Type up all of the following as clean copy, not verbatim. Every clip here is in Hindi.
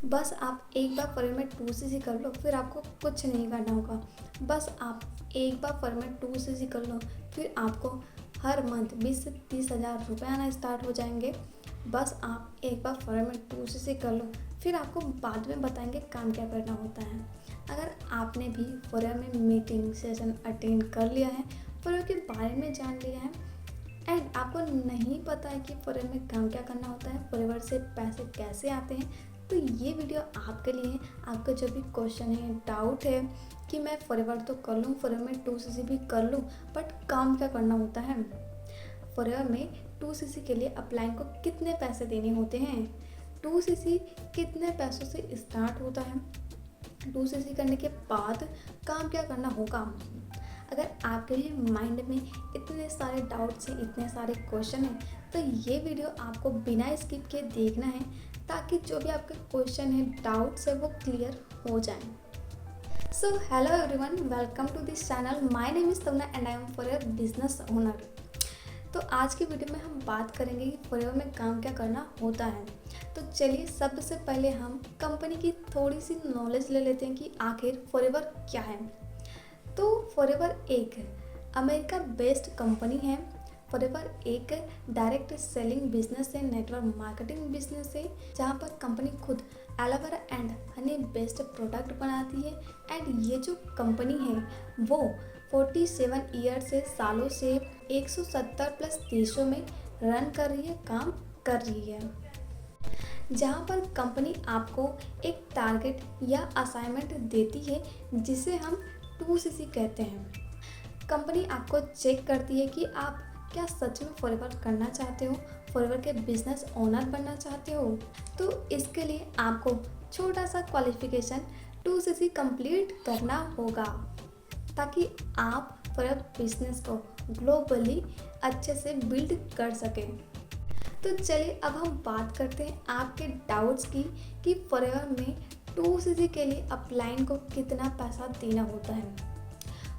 बस आप एक बार फॉरेवर में 2cc कर लो, फिर आपको कुछ नहीं करना होगा। बस आप एक बार फॉरेवर में 2cc कर लो, फिर आपको हर मंथ 20 से 30 हज़ार रुपये आना स्टार्ट हो जाएंगे। बस आप एक बार फॉरेवर में 2cc कर लो, फिर आपको बाद में बताएंगे काम क्या करना होता है। अगर आपने भी फॉरेवर में मीटिंग सेशन अटेंड कर लिया है, फॉरेवर के बारे में जान लिया है एंड आपको नहीं पता है कि फॉरेवर में काम क्या करना होता है, फॉरेवर से पैसे कैसे आते हैं, तो ये वीडियो आपके लिए है। आपका जो भी क्वेश्चन है, डाउट है कि मैं फॉरेवर तो कर लूँ, फॉरेवर में 2cc भी कर लूँ, बट काम क्या करना होता है, फॉरेवर में 2cc के लिए अपलाइन को कितने पैसे देने होते हैं, 2cc कितने पैसों से स्टार्ट होता है, 2cc करने के बाद काम क्या करना होगा। अगर आपके लिए माइंड में इतने सारे डाउट्स हैं, इतने सारे क्वेश्चन हैं, तो ये वीडियो आपको बिना स्किप किए देखना है, ताकि जो भी आपके क्वेश्चन है, डाउट्स है, वो क्लियर हो जाएं। So hello everyone, welcome to this channel. My name is Tamanna and I am forever business owner. तो आज की वीडियो में हम बात करेंगे कि फॉरेवर में काम क्या करना होता है। तो चलिए सबसे पहले हम कंपनी की थोड़ी सी नॉलेज ले लेते हैं कि आखिर फॉरेवर क्या है। तो फॉरेवर एक अमेरिका बेस्ड कंपनी है। फॉरेवर एक डायरेक्ट सेलिंग बिजनेस है, नेटवर्क मार्केटिंग बिजनेस है, जहाँ पर कंपनी खुद aloe vera and honey based product बनाती है। एंड ये जो कंपनी है वो 47 ईयर से सालों से 170 प्लस देशों में रन कर रही है, काम कर रही है, जहाँ पर कंपनी आपको एक टारगेट या असाइनमेंट देती है जिसे हम 2cc कहते हैं। कंपनी आपको चेक करती है कि आप क्या सच में फॉरेवर करना चाहते हो, फॉरेवर के बिजनेस ओनर बनना चाहते हो। तो इसके लिए आपको छोटा सा क्वालिफिकेशन 2cc कंप्लीट करना होगा, ताकि आप फॉरेवर बिजनेस को ग्लोबली अच्छे से बिल्ड कर सकें। तो चलिए अब हम बात करते हैं आपके डाउट्स की कि फॉरेवर में 2cc के लिए अपलाइन को कितना पैसा देना होता है।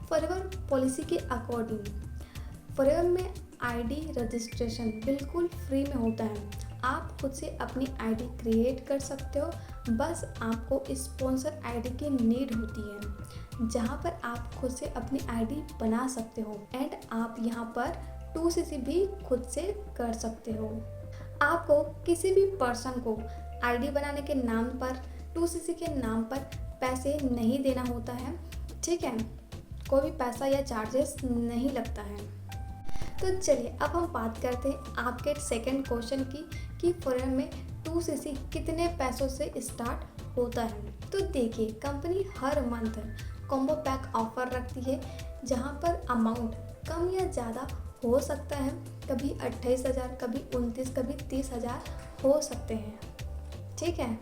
फॉरेवर पॉलिसी के अकॉर्डिंग फॉरेवर में आईडी रजिस्ट्रेशन बिल्कुल फ्री में होता है। आप खुद से अपनी आईडी क्रिएट कर सकते हो, बस आपको स्पॉन्सर आईडी की नीड होती है, जहां पर आप खुद से अपनी आईडी बना सकते हो एंड आप यहां पर 2cc भी खुद से कर सकते हो। आपको किसी भी पर्सन को आईडी बनाने के नाम पर 2cc के नाम पर पैसे नहीं देना होता है, ठीक है, कोई भी पैसा या चार्जेस नहीं लगता है। तो चलिए अब हम बात करते हैं आपके सेकंड क्वेश्चन की कि फॉरेवर में 2cc कितने पैसों से स्टार्ट होता है। तो देखिए, कंपनी हर मंथ कॉम्बो पैक ऑफर रखती है, जहां पर अमाउंट कम या ज़्यादा हो सकता है, कभी 28 हज़ार, कभी 29, कभी 30 हज़ार हो सकते हैं, ठीक है।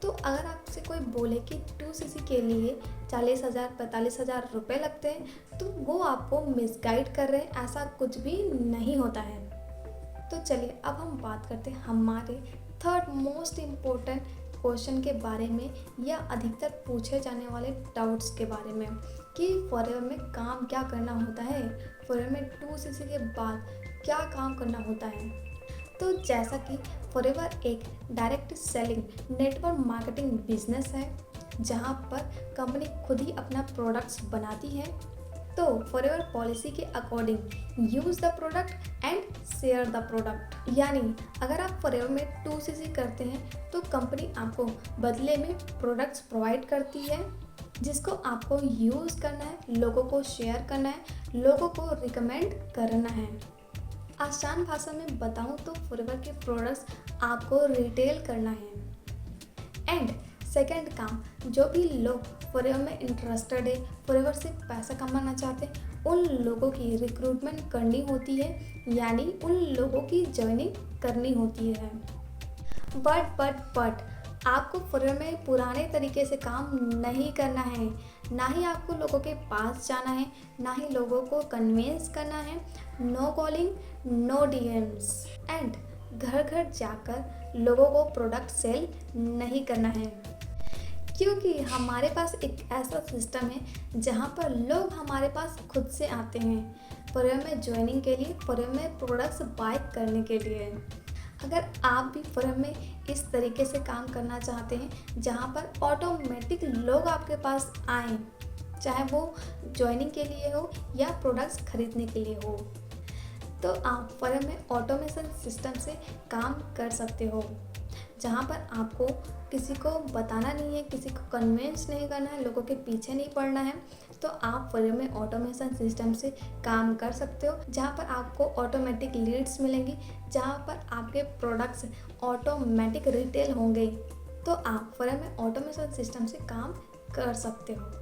तो अगर आपसे कोई बोले कि 2cc के लिए 40 हज़ार 45 हज़ार रुपये लगते हैं, तो वो आपको मिसगाइड कर रहे हैं, ऐसा कुछ भी नहीं होता है। तो चलिए अब हम बात करते हैं हमारे थर्ड मोस्ट इम्पोर्टेंट क्वेश्चन के बारे में, या अधिकतर पूछे जाने वाले डाउट्स के बारे में कि फॉरेवर में काम क्या करना होता है, फॉरेवर में 2cc के बाद क्या काम करना होता है। तो जैसा कि फॉरेवर एक direct selling network marketing business है, जहां पर कंपनी खुद ही अपना प्रोडक्ट्स बनाती है। तो फॉरेवर पॉलिसी के according use the product and share the product, यानी अगर आप फॉरेवर में 2cc करते हैं तो कंपनी आपको बदले में प्रोडक्ट्स प्रोवाइड करती है, जिसको आपको यूज़ करना है, लोगों को शेयर करना है, लोगों को रिकमेंड करना है। आसान भाषा में बताऊं तो फॉरेवर के प्रोडक्ट्स आपको रिटेल करना है। एंड सेकंड काम, जो भी लोग फॉरेवर में इंटरेस्टेड है, फॉरेवर से पैसा कमाना चाहते हैं, उन लोगों की रिक्रूटमेंट करनी होती है, यानी उन लोगों की ज्वाइनिंग करनी होती है। बट आपको फॉरेवर में पुराने तरीके से काम नहीं करना है, ना ही आपको लोगों के पास जाना है, ना ही लोगों को कन्विंस करना है। No calling, no DMs and घर घर जाकर लोगों को प्रोडक्ट सेल नहीं करना है, क्योंकि हमारे पास एक ऐसा सिस्टम है जहां पर लोग हमारे पास खुद से आते हैं फॉरेवर में ज्वाइनिंग के लिए, फॉरेवर में प्रोडक्ट्स बाय करने के लिए। अगर आप भी फर्म में इस तरीके से काम करना चाहते हैं जहाँ पर ऑटोमेटिक लोग आपके पास आएँ, चाहे वो जॉइनिंग के लिए हो या प्रोडक्ट्स खरीदने के लिए हो, तो आप फर्म में ऑटोमेशन सिस्टम से काम कर सकते हो, जहाँ पर आपको किसी को बताना नहीं है, किसी को कन्विंस नहीं करना है, लोगों के पीछे नहीं पड़ना है। तो आप फर्म में ऑटोमेशन सिस्टम से काम कर सकते हो, जहाँ पर आपको ऑटोमेटिक लीड्स मिलेंगी, जहाँ पर आपके प्रोडक्ट्स ऑटोमेटिक रिटेल होंगे। तो आप फर्म में ऑटोमेशन सिस्टम से काम कर सकते हो।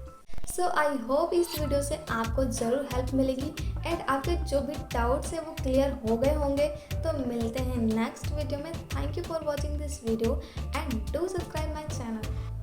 सो आई होप इस वीडियो से आपको ज़रूर हेल्प मिलेगी एंड आपके जो भी डाउट्स हैं वो क्लियर हो गए होंगे। तो मिलते हैं नेक्स्ट वीडियो में। Thank you for watching this video and do subscribe my channel.